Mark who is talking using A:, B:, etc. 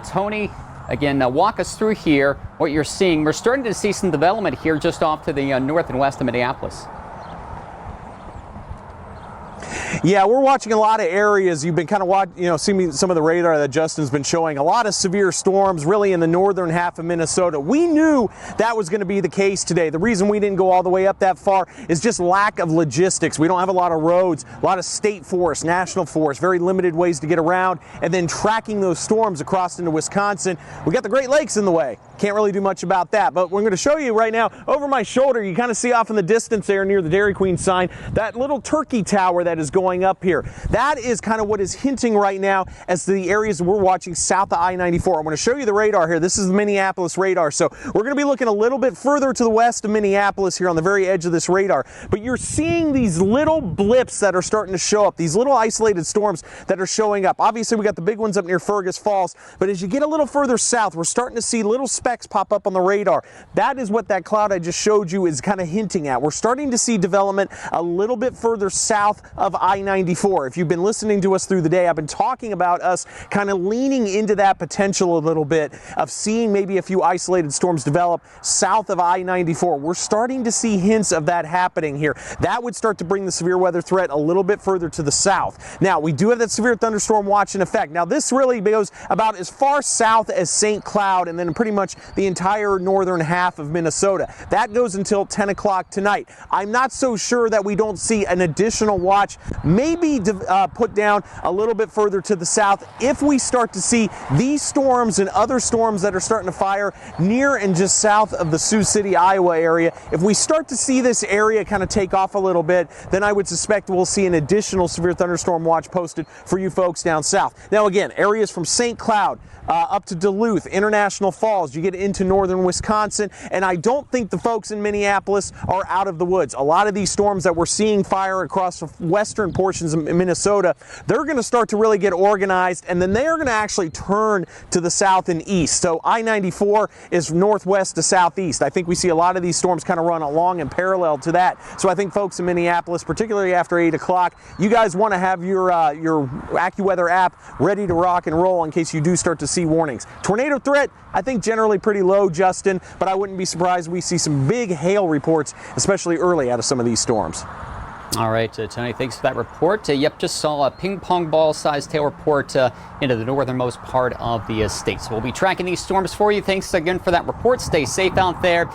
A: Tony, again, walk us through here what you're seeing. We're starting to see some development here just off to the north and west of Minneapolis.
B: Yeah, we're watching a lot of areas. You've been kind of seeing some of the radar that Justin's been showing. A lot of severe storms really in the northern half of Minnesota. We knew that was going to be the case today. The reason we didn't go all the way up that far is just lack of logistics. We don't have a lot of roads, a lot of state forests, national forests, very limited ways to get around, and then tracking those storms across into Wisconsin. We got the Great Lakes in the way. Can't really do much about that, but we're going to show you right now over my shoulder. You kind of see off in the distance there near the Dairy Queen sign, that little turkey tower that is going up here. That is kind of what is hinting right now as to the areas we're watching south of I-94. I'm going to show you the radar here. This is the Minneapolis radar. So we're going to be looking a little bit further to the west of Minneapolis here on the very edge of this radar. But you're seeing these little blips that are starting to show up, these little isolated storms that are showing up. Obviously, we got the big ones up near Fergus Falls, but as you get a little further south, we're starting to see little specks pop up on the radar. That is what that cloud I just showed you is kind of hinting at. We're starting to see development a little bit further south of I-94. If you've been listening to us through the day, I've been talking about us kind of leaning into that potential a little bit of seeing maybe a few isolated storms develop south of I-94. We're starting to see hints of that happening here. That would start to bring the severe weather threat a little bit further to the south. Now, we do have that severe thunderstorm watch in effect. Now, this really goes about as far south as St. Cloud and then pretty much the entire northern half of Minnesota. That goes until 10 o'clock tonight. I'm not so sure that we don't see an additional watch maybe put down a little bit further to the south if we start to see these storms and other storms that are starting to fire near and just south of the Sioux City, Iowa area. If we start to see this area kind of take off a little bit, then I would suspect we'll see an additional severe thunderstorm watch posted for you folks down south. Now again, areas from St. Cloud up to Duluth, International Falls, you get into northern Wisconsin, and I don't think the folks in Minneapolis are out of the woods. A lot of these storms that we're seeing fire across the western portions of Minnesota, they're going to start to really get organized, and then they're going to actually turn to the south and east. So I-94 is northwest to southeast. I think we see a lot of these storms kind of run along and parallel to that. So I think folks in Minneapolis, particularly after 8 o'clock, you guys want to have your AccuWeather app ready to rock and roll in case you do start to see warnings. Tornado threat, I think generally pretty low, Justin, but I wouldn't be surprised we see some big hail reports, especially early out of some of these storms.
A: All right, Tony, thanks for that report. Yep, just saw a ping pong ball sized hail report into the northernmost part of the state. So we'll be tracking these storms for you. Thanks again for that report. Stay safe out there.